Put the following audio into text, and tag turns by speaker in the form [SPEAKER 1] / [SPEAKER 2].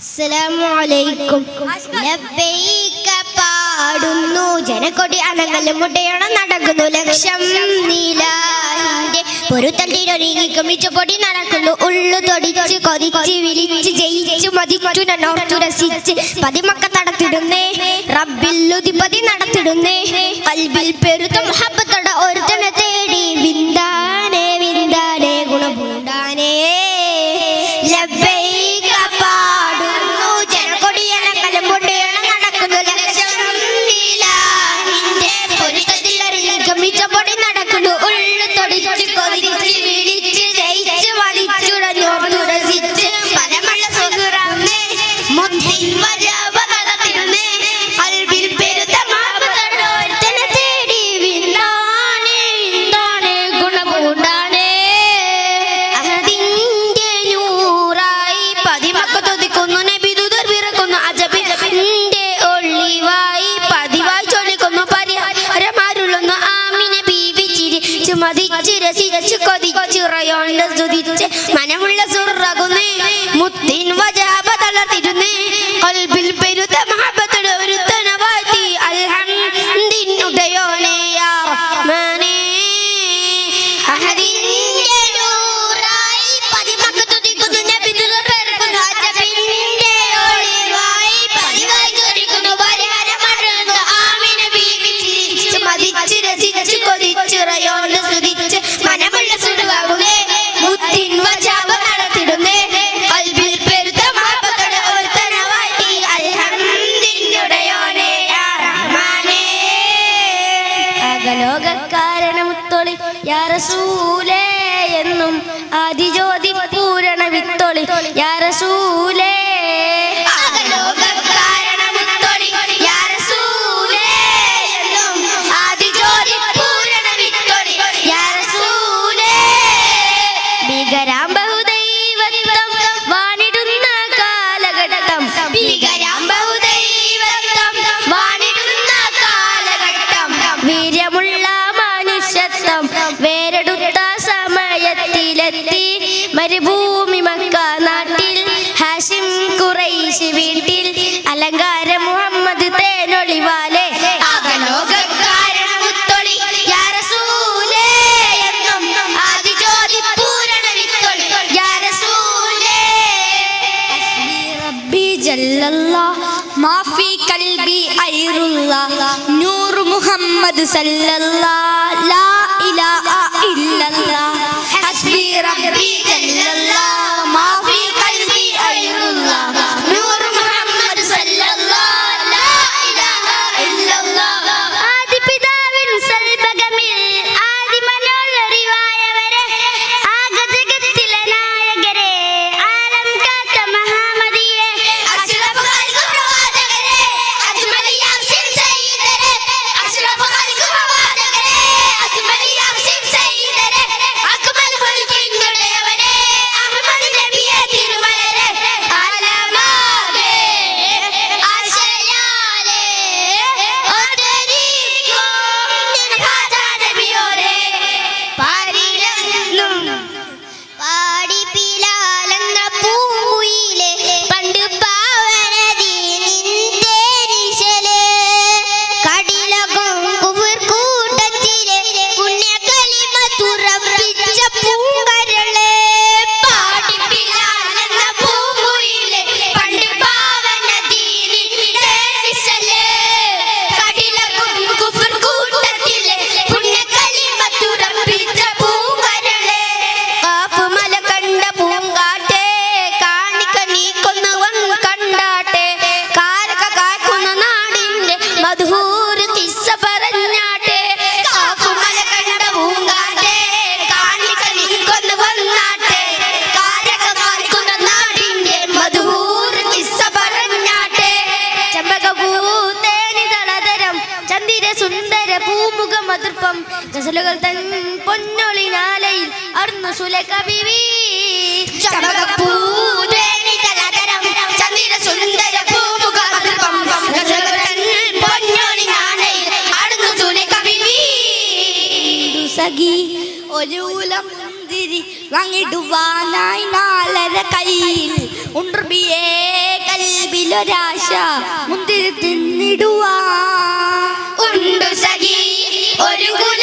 [SPEAKER 1] അസ്സലാമു ലബ്ബൈക പാടുന്നു ജനക്കൊടി അനങ്ങലും മുട്ടയോണം നടക്കുന്നു ലക്ഷം നീലാഹിന്റെ പൊരുത്തല്ലിനൊരുങ്ങി കമിച്ച പൊടി നടക്കുന്നു ഉള്ളു തൊടിച്ച് കൊതിച്ച് വിളിച്ച് ജയിച്ചു മതിച്ചു നോർത്തു രസിച്ച് പതിമക്ക നടത്തിടുന്നേ റബ്ബില്ലുതിപതി നടത്തിടുന്നേ കൽബിൽ പെരുത്ത മുഹബ്ബത്തോടെ ഒരുത്തനെ തേടി വിന്ദാനേ വിന്ദാനേ ഗുണപൂണ്ടാനേ ലബ്ബൈക പാടുന്നു ജനക്കൊടി അനങ്ങലും മുട്ടയോണം നടക്കുന്നു ലക്ഷം നീലാഹിന്റെ പൊരുത്തല്ലിനൊരുങ്ങി കമിച്ച പൊടി നടക്കുന്നു ഉള്ളു തൊടിച്ച് കൊതിച്ച് വിളിച്ച് ജയിച്ച് മതിച്ചു നോർത്തു രസിച്ച് പരമള്ള സുഹൃത്തേ മുദ്ദിൻ വജാബ നടത്തിടുന്നേ കൽബിൽ പെരുത്ത മുഹബ്ബത്തോടെ ഒരുത്തനെ തേടി വിന്ദാനേ വിന്ദാനേ ഗുണപൂണ്ടാനേ അഹദിന്റെ നൂറായി പതിമക്ക തുതിക്കുന്നു നബി ദൂതർ വിറക്കുന്നു അജബിന്റെ ഒളിവായി പതിവായി ചൊല്ലിക്കുന്നു പരിഹാരമാരുള്ളുന്നു ആമിന ബീവി ചിരിച്ചു മതിച്ച് രസിച്ച് കൊതിച്ച് റയോണ്ട് സ്തുതിച്ച് മനമുള്ള സുറകുന്നേ മുത്തിൻ വജാബ തളർത്തിരുന്നേ കൽബിൽ പെരുത്ത മഹബത്തോടെ ഒരുത്തന വാഴ്ത്തി അൽഹംദിനുടയോനെ യാ റഹ്മാനേ അഹദിന്റെ നൂറായി പതിമക്ക തുതിക്കുന്നു നബി ദൂതർ വിറക്കുന്നു അജബിന്റെ ഒളിവായി പതിവായി ചൊല്ലിക്കുന്നു പരിഹാരമാരുള്ളുന്നു ആമിന ബീവി ചിരിച്ചു മതിച്ച് രസിച്ച് കൊതിച്ച് റയോണ്ട് സ്തുതിച്ച് മനമുള്ള സുറകുന്നേ മുത്തിൻ വജാബ നടത്തിടുന്നേ കൽബിൽ പെരുത്ത മഹബത്തോടെ ഒരുത്തന വാഴ്ത്തി അൽഹംദിനുടയോനെ യാ റഹ്മാനേ അകലോകക്കാരണമുത്തൊളി യാ റസൂലേ എന്നും ആദിജ്യോതി പൂരണ വിത്തൊളി യാ റസൂലേ അകലോകക്കാരണമുത്തൊളി യാ റസൂലേ എന്നും ആദിജ്യോതി പൂരണ വിത്തൊളി യാ റസൂലേ ഭീകരാം ബഹുദൈവത്വം വാണിടുന്ന കാലഘട്ടം ഭീകരാം ബഹുദൈവത്വം വാണിടുന്ന കാലഘട്ടം വീര്യമുള്ള മനുഷ്യത്വം വേരെടുത്ത സമയത്തിലെത്തി മരുഭൂമി മക്ക നാട്ടിൽ ഹാഷിം ഖുറൈശി വീട്ടിൽ അലങ്കാര മുഹമ്മദ് തേനൊളിവാലെ ആകലോകക്കാരണമുത്തൊളി യാ റസൂലേ എന്നും ആദിജ്യോതി പൂരണ വിത്തൊളി യാ റസൂലേ ഹസ്ബി റബ്ബി ജല്ലല്ലാഹ് മാഫി കൽബി ഐറുല്ലാഹ് നൂർ മുഹമ്മദ് സല്ലല്ലാഹ് ലാ ഇലാഹ ഇല്ലല്ലാഹ് ഹസ്ബി റബ്ബി ജല്ലല്ലാഹ് മാഫി കൽബി ഐറുല്ലാഹ് നൂർ മുഹമ്മദ് സല്ലല്ലാഹ് ലാ ഇലാഹ ഇല്ലല്ലാഹ് ആദിപിതാവിൻ സൽബകമിൽ ആദിമനോളറിവായവരെ ആഗജഗത്തിലെ നായകരെ ആലം കാത്ത മഹാമതിയെ അഷ്റഫ് ഖൽഖ് പ്രവാചകരെ അജ്മൽ യാസിൻ സയ്യിദരെ അഷ്റഫ് ഖൽഖ് പ്രവാചകരെ അജ്മൽ യാസിൻ സയ്യിദരെ അക്മൽ ഖൽഖിനുടയവനെ അഹ്മദ് നബിയെ തിരുമലരെ ആലമാകെ ആശയാലെ ഓതരിക്കും ഖാജാ നബിയോരെ പാരിലെന്നും പാടി പിലാലെന്ന പൂങ്കുയിലെ പണ്ട് പാവനദി നിന്റെ നിശലെ കടിലകം കുഫർ കൂട്ടത്തിലെ പുണ്യകലിമ തുറപ്പിച്ച പൂങ്കരളെ പാടി പിലാലെന്ന പൂങ്കുയിലെ പണ്ട് പാവനദി നിന്റെ നിശലെ കടിലകം കുഫർ കൂട്ടത്തിലെ പുണ്യകലിമ തുറപ്പിച്ച പൂങ്കരളെ കാഫ് മല കണ്ട പൂങ്കാട്ടെ കാണിക്ക നീക്കൊന്നുവൻ കണ്ടാട്ടെ കാരക കാക്കുന്ന നാടിന്റെ മധുഹൂർ കിസ്സ പറഞ്ഞാട്ടെ കാഫ് മല കണ്ട പൂങ്കാട്ടെ കാണിക്ക നീക്കൊന്നുവൻ നാട്ടെ കാരക കാക്കുന്ന നാടിന്റെ മധുഹൂർ കിസ്സ പറഞ്ഞാട്ടെ ചെമ്പകപൂത്തേനി തളതരം ചന്ദിര സുന്ദര പൂമുഖ മധുർപ്പം ഗസലുകൾ തൻ പൊന്നൊളി നാലയിൽ അർന്നു സുലക ബിവി ചെമ്പകപൂത്തേനി തളതരം ചന്ദിര സുന്ദര പൂമുഖ മധുർപ്പം ഗസലുകൾ തൻ പൊന്നൊളി നാലയിൽ അർന്നു സുലക ബിവി സഖി ഒരു ഉലം മുന്തിരി വാങ്ങിടുവാനായി നാലര കയ്യിൽ ഉണ്ടുർബിയേ കൽബിലൊരാശ മുന്തിരി തിന്നിടുവാ.
[SPEAKER 2] ഉണ്ടു സഖി ഒരു കുല